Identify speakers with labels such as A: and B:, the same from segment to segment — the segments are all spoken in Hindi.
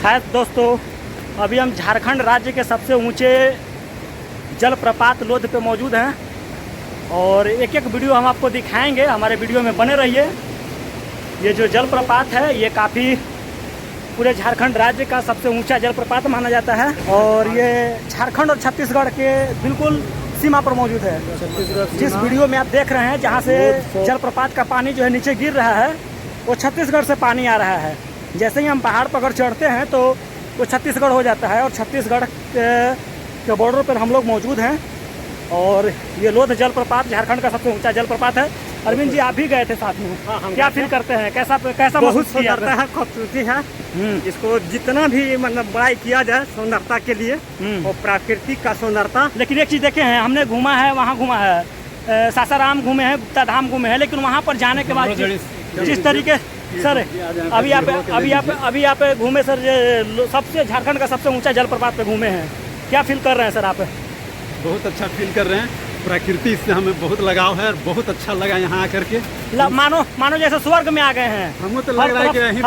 A: है दोस्तों, अभी हम झारखंड राज्य के सबसे ऊंचे जलप्रपात लोध पे मौजूद हैं और एक एक वीडियो हम आपको दिखाएंगे। हमारे वीडियो में बने रहिए। ये जो जलप्रपात है ये काफ़ी पूरे झारखंड राज्य का सबसे ऊंचा जलप्रपात माना जाता है और ये झारखंड और छत्तीसगढ़ के बिल्कुल सीमा पर मौजूद है। जिस वीडियो में आप देख रहे हैं जहाँ से जलप्रपात का पानी जो है नीचे गिर रहा है वो छत्तीसगढ़ से पानी आ रहा है। जैसे ही हम पहाड़ पर अगर चढ़ते हैं तो वो छत्तीसगढ़ हो जाता है और छत्तीसगढ़ के बॉर्डर पर हम लोग मौजूद हैं। और ये लोध जलप्रपात झारखंड का सबसे ऊंचा जलप्रपात है। अरविंद जी, आप भी गए थे साथ में? हाँ, क्या फील करते हैं? कैसा
B: बहुत सुंदरता है, खूबसूरती है। इसको जितना भी मतलब बड़ाई किया जाए सुंदरता के लिए और प्राकृतिक का सुंदरता।
A: लेकिन एक चीज़ देखे हैं, हमने घूमा है, वहाँ घूमा है, सासाराम घूमे हैं, गुप्ता धाम घूमे हैं, लेकिन वहाँ पर जाने के बाद जिस तरीके सर अभी आप घूमे सर, सबसे झारखंड का सबसे ऊंचा जलप्रपात पे घूमे हैं, क्या फील कर रहे हैं सर आप?
C: बहुत अच्छा फील कर रहे हैं। प्रकृति से हमें बहुत लगाव है और बहुत अच्छा लगा यहाँ आकर के।
A: मानो जैसे स्वर्ग में आ गए हैं।
C: हमको तो लग रहा है कि यहीं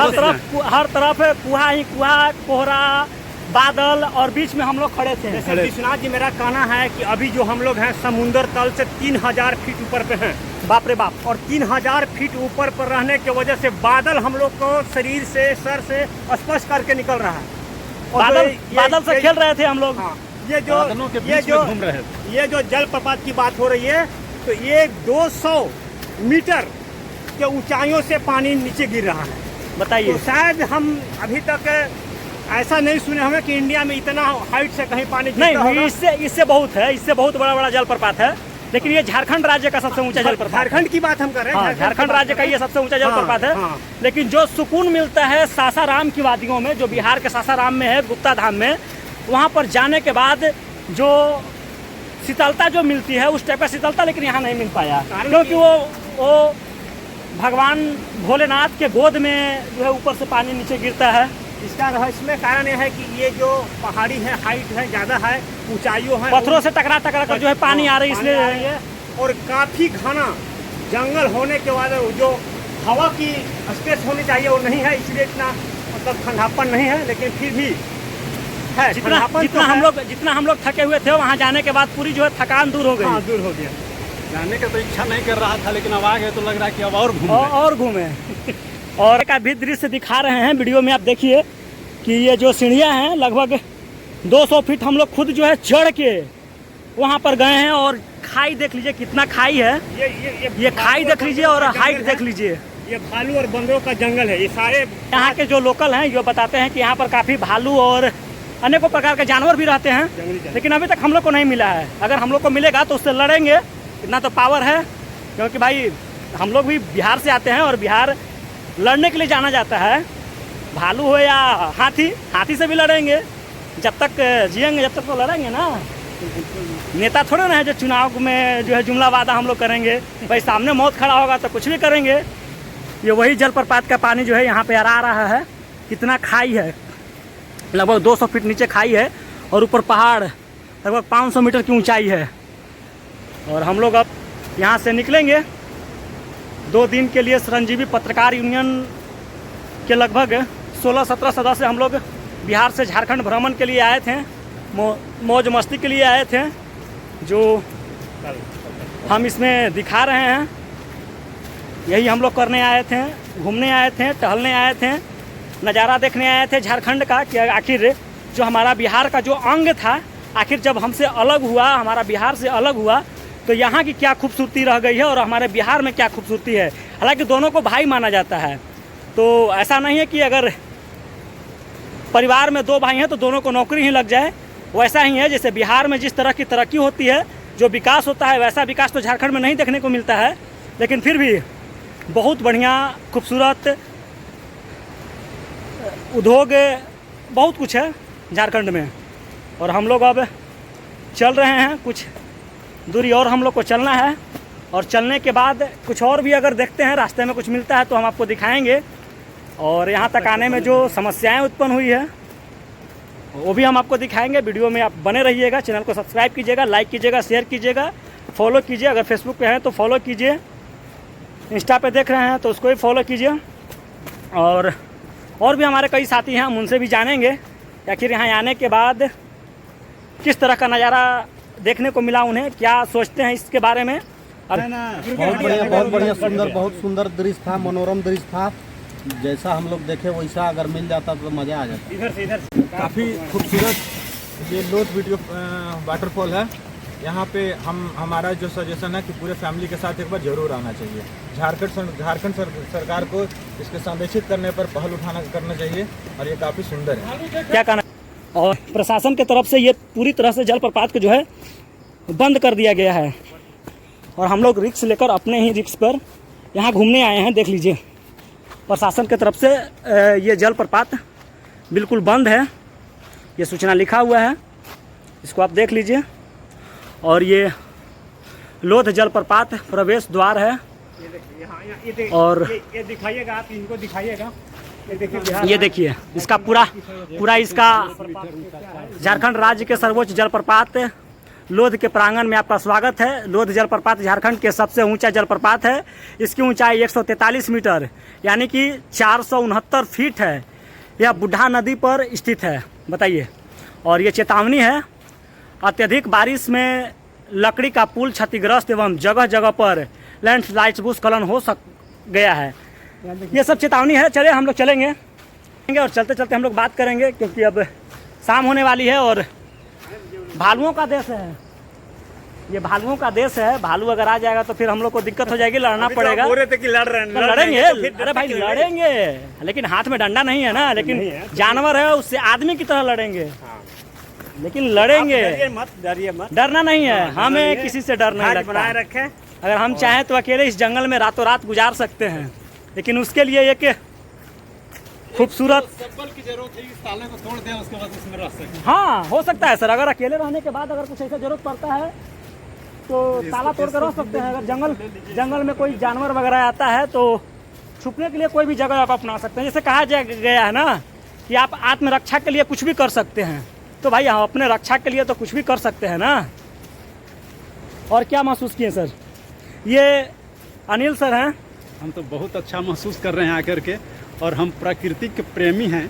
A: हर तरफ कुहा ही कुहा, कोहरा, बादल और बीच में हम लोग खड़े थे।
B: जैसे विश्वनाथ जी, मेरा कहना है कि अभी जो हम लोग हैं समुद्र तल से 3000 फीट ऊपर पे हैं।
A: बाप रे बाप।
B: और 3000 फीट ऊपर पर रहने की वजह से बादल हम लोग को शरीर से, सर से स्पर्श करके निकल रहा है।
A: बादल से खेल रहे थे हम लोग।
B: हाँ, ये जो जलप्रपात की बात हो रही है तो ये 200 मीटर के ऊंचाइयों से पानी नीचे गिर रहा है।
A: बताइए।
B: तो शायद हम अभी तक ऐसा नहीं सुने हमें कि इंडिया में इतना हाइट से कहीं पानी गिरता होगा।
A: इससे बहुत है, इससे बहुत बड़ा जलप्रपात है। लेकिन ये झारखंड राज्य का सबसे ऊंचा जलप्रपात।
B: झारखंड की बात हम कर रहे हैं।
A: झारखंड राज्य का ये सबसे ऊंचा जलप्रपात है। लेकिन जो सुकून मिलता है सासाराम की वादियों में, जो बिहार के सासाराम में है, गुप्ता धाम में, वहाँ पर जाने के बाद जो शीतलता जो मिलती है उस टाइप का शीतलता लेकिन यहाँ नहीं मिल पाया, क्योंकि वो भगवान भोलेनाथ के गोद में जो है ऊपर से पानी नीचे गिरता है।
B: इसका रहस्यमय कारण यह है कि ये जो पहाड़ी है, हाइट है, ज़्यादा है, ऊंचाइयों है,
A: पत्थरों से टकरा कर जो है पानी आ रही है, इसलिए
B: और काफ़ी घना जंगल होने के बाद जो हवा की स्पेस होनी चाहिए वो नहीं है, इसलिए इतना मतलब ठंडापन नहीं है। लेकिन फिर भी है,
A: जितना हम लोग थके हुए थे वहाँ जाने के बाद पूरी जो है थकान दूर हो गई।
B: हाँ, दूर हो गया।
C: जाने का तो इच्छा नहीं कर रहा था, लेकिन अब आ गए तो लग रहा है कि अब और घूमे।
A: और का भी दृश्य दिखा रहे हैं वीडियो में। आप देखिए कि ये जो सीढ़ियाँ हैं लगभग 200 फीट हम लोग खुद जो है चढ़ के वहाँ पर गए हैं। और खाई देख लीजिए, कितना खाई है। ये खाई देख लीजिए और हाइट देख लीजिए।
B: ये भालू और बंदरों का जंगल है। ये सारे
A: यहाँ के जो लोकल हैं ये बताते हैं कि यहाँ पर काफ़ी भालू और अनेकों प्रकार के जानवर भी रहते हैं, लेकिन अभी तक हम लोग को नहीं मिला है। अगर हम लोग को मिलेगा तो उससे लड़ेंगे, इतना तो पावर है। क्योंकि भाई हम लोग भी बिहार से आते हैं और बिहार लड़ने के लिए जाना जाता है। भालू हो या हाथी से भी लड़ेंगे। जब तक जिएंगे जब तक तो लड़ेंगे ना। नेता थोड़े ना है जो चुनाव में जो है जुमला वादा हम लोग करेंगे। भाई सामने मौत खड़ा होगा तो कुछ भी करेंगे। ये वही जलप्रपात का पानी जो है यहाँ पे आ रहा है। कितना खाई है, लगभग 200 फीट नीचे खाई है और ऊपर पहाड़ लगभग 500 मीटर की ऊंचाई है। और हम लोग अब यहाँ से निकलेंगे 2 दिन के लिए। संजीवी पत्रकार यूनियन के लगभग 16-17 सदस्य हम लोग बिहार से झारखंड भ्रमण के लिए आए थे, मौज मस्ती के लिए आए थे, जो हम इसमें दिखा रहे हैं। यही हम लोग करने आए थे, घूमने आए थे, टहलने आए थे, नज़ारा देखने आए थे झारखंड का कि आखिर जो हमारा बिहार का जो अंग था, आखिर जब हमसे अलग हुआ, हमारा बिहार से अलग हुआ, तो यहाँ की क्या खूबसूरती रह गई है और हमारे बिहार में क्या खूबसूरती है। हालांकि दोनों को भाई माना जाता है, तो ऐसा नहीं है कि अगर परिवार में 2 भाई हैं तो दोनों को नौकरी ही लग जाए। वैसा ही है जैसे बिहार में जिस तरह की तरक्की होती है, जो विकास होता है, वैसा विकास तो झारखंड में नहीं देखने को मिलता है। लेकिन फिर भी बहुत बढ़िया, खूबसूरत उद्योग, बहुत कुछ है झारखंड में। और हम लोग अब चल रहे हैं, कुछ दूरी और हम लोग को चलना है। और चलने के बाद कुछ और भी अगर देखते हैं रास्ते में कुछ मिलता है तो हम आपको दिखाएंगे। और यहाँ तक आने में जो समस्याएं उत्पन्न हुई है वो भी हम आपको दिखाएंगे। वीडियो में आप बने रहिएगा। चैनल को सब्सक्राइब कीजिएगा, लाइक कीजिएगा, शेयर कीजिएगा, फॉलो कीजिए। अगर फेसबुक पे हैं तो फॉलो कीजिए, इंस्टा पे देख रहे हैं तो उसको भी फॉलो कीजिए। और और भी हमारे कई साथी हैं, हम उनसे भी जानेंगे कि आखिर यहाँ आने के बाद किस तरह का नज़ारा देखने को मिला, उन्हें क्या सोचते हैं इसके बारे में।
D: बहुत बढ़िया बहुत सुंदर दृश्य था, मनोरम दृश्य था। जैसा हम लोग देखे वैसा अगर मिल जाता तो मज़ा आ जाता।
B: इधर से इधर
E: काफ़ी खूबसूरत ये लोध वीडियो वाटरफॉल है। यहाँ पे हमारा जो सजेशन है कि पूरे फैमिली के साथ एक बार जरूर आना चाहिए। झारखंड सरकार को इसके संरक्षित करने पर पहल करना चाहिए और ये काफ़ी सुंदर है।
A: क्या कहना। और प्रशासन की तरफ से ये पूरी तरह से जलप्रपात को जो है बंद कर दिया गया है और हम लोग रिक्स लेकर अपने ही रिक्स पर यहाँ घूमने आए हैं। देख लीजिए, प्रशासन की तरफ से ये जलप्रपात बिल्कुल बंद है, ये सूचना लिखा हुआ है, इसको आप देख लीजिए। और ये लोध जलप्रपात प्रवेश द्वार है। और
B: ये दिखाइएगा, आप इनको दिखाइएगा।
A: ये देखिए इसका पूरा इसका झारखंड राज्य के सर्वोच्च जलप्रपात लोध के प्रांगण में आपका स्वागत है। लोध जलप्रपात झारखंड के सबसे ऊंचा जलप्रपात है। इसकी ऊंचाई 143 मीटर यानी कि 469 फीट है। यह बुढ़ा नदी पर स्थित है, बताइए। और ये चेतावनी है, अत्यधिक बारिश में लकड़ी का पुल क्षतिग्रस्त एवं जगह जगह पर लैंडस्लाइड भूस्खलन हो गया है। ये सब चेतावनी है। चलिए हम लोग चलेंगे और चलते चलते हम लोग बात करेंगे, क्योंकि अब शाम होने वाली है और भालुओं का देश है, ये भालुओं का देश है। भालू अगर आ जाएगा तो फिर हम लोग को दिक्कत हो जाएगी, लड़ना पड़ेगा।
B: बोल रहे थे कि
A: लड़ेंगे, अरे भाई लड़ेंगे, लेकिन हाथ में डंडा नहीं है ना। लेकिन जानवर है, उससे आदमी की तरह लड़ेंगे, लेकिन लड़ेंगे।
B: डरिए मत,
A: डरना नहीं है, हमें किसी से डर नहीं लगता।
B: बनाए रखें।
A: अगर हम चाहें तो अकेले इस जंगल में रातों रात गुजार सकते हैं, लेकिन उसके लिए एक खूबसूरत
C: चप्पल की जरूरत है, इस ताले को तोड़ दें उसके बाद उसमें रह सकें।
A: हाँ हो सकता है सर, अगर अकेले रहने के बाद अगर कुछ ऐसा जरूरत पड़ता है तो ताला तोड़ कर रह सकते हैं। अगर जंगल में कोई जानवर वगैरह आता है तो छुपने के लिए कोई भी जगह आप अपना सकते हैं। जैसे कहा गया है ना कि आप आत्मरक्षा के लिए कुछ भी कर सकते हैं, तो भाई हम अपने रक्षा के लिए तो कुछ भी कर सकते हैं ना। और क्या महसूस किए सर? ये अनिल सर हैं।
C: हम तो बहुत अच्छा महसूस कर रहे हैं आकर के, और हम प्रकृति के प्रेमी हैं।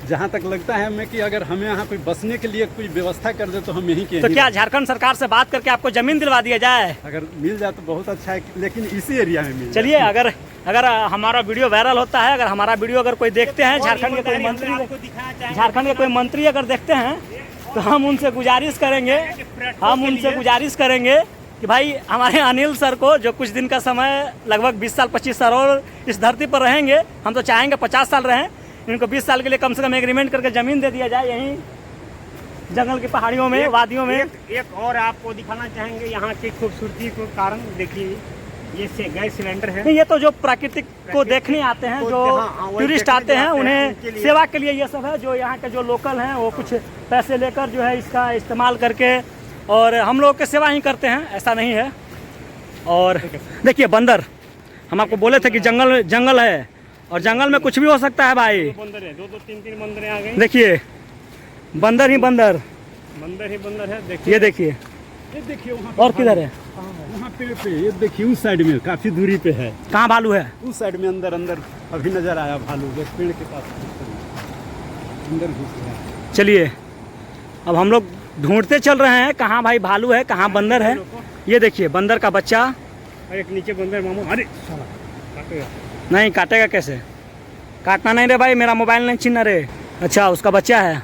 C: जहाँ तक लगता है हमें कि अगर हमें यहाँ कोई बसने के लिए कोई व्यवस्था कर दे तो हम यहीं के।
A: तो क्या झारखंड सरकार से बात करके आपको जमीन दिलवा दिया जाए?
C: अगर मिल जाए तो बहुत अच्छा है, लेकिन इसी एरिया में मिल।
A: चलिए, अगर हमारा वीडियो वायरल होता है, अगर हमारा वीडियो अगर कोई देखते हैं, झारखंड के कोई मंत्री अगर देखते हैं, तो हम उनसे गुजारिश करेंगे कि भाई हमारे अनिल सर को, जो कुछ दिन का समय लगभग 20 साल 25 साल और इस धरती पर रहेंगे, हम तो चाहेंगे 50 साल रहें, इनको 20 साल के लिए कम से कम एग्रीमेंट करके ज़मीन दे दिया जाए यहीं जंगल की पहाड़ियों में, वादियों में।
B: एक और आपको दिखाना चाहेंगे यहाँ की खूबसूरती को कारण। देखिए ये गैस सिलेंडर है।
A: ये तो जो प्राकृतिक को देखने आते हैं, जो टूरिस्ट आते हैं, उन्हें सेवा के लिए ये सब है। जो यहाँ के जो लोकल हैं वो कुछ पैसे लेकर जो है इसका इस्तेमाल करके और हम लोग के सेवा ही करते हैं, ऐसा नहीं है। और देखिए बंदर, हम आपको बोले थे कि जंगल है और जंगल में कुछ भी हो सकता है भाई।
B: बंदर है, 2 3 बंदरें आ गई।
A: देखिए बंदर ही बंदर
B: है। देखिए
A: ये देखिए,
C: ये देखिए वहाँ
A: और किधर है?
C: वहाँ पेड़ पे, ये देखिए उस साइड में काफी दूरी पे है।
A: कहाँ भालू है?
C: उस साइड में अंदर अभी नजर आया भालू, एक पेड़ के पास अंदर घुस गया।
A: चलिए अब हम लोग ढूंढते चल रहे हैं कहाँ भाई भालू है, कहाँ बंदर है। ये देखिए बंदर का बच्चा।
B: एक नीचे बंदर मामू, अरे काटेगा।
A: नहीं काटेगा कैसे? काटना नहीं रे भाई, मेरा मोबाइल नहीं छीनना रे। अच्छा उसका बच्चा है।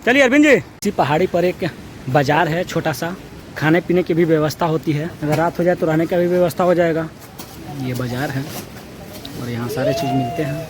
A: चलिए अरविंद जी, इसी पहाड़ी पर एक बाजार है छोटा सा, खाने पीने की भी व्यवस्था होती है। अगर रात हो जाए तो रहने का भी व्यवस्था हो जाएगा। ये बाजार है और यहाँ सारे चीज़ मिलते हैं।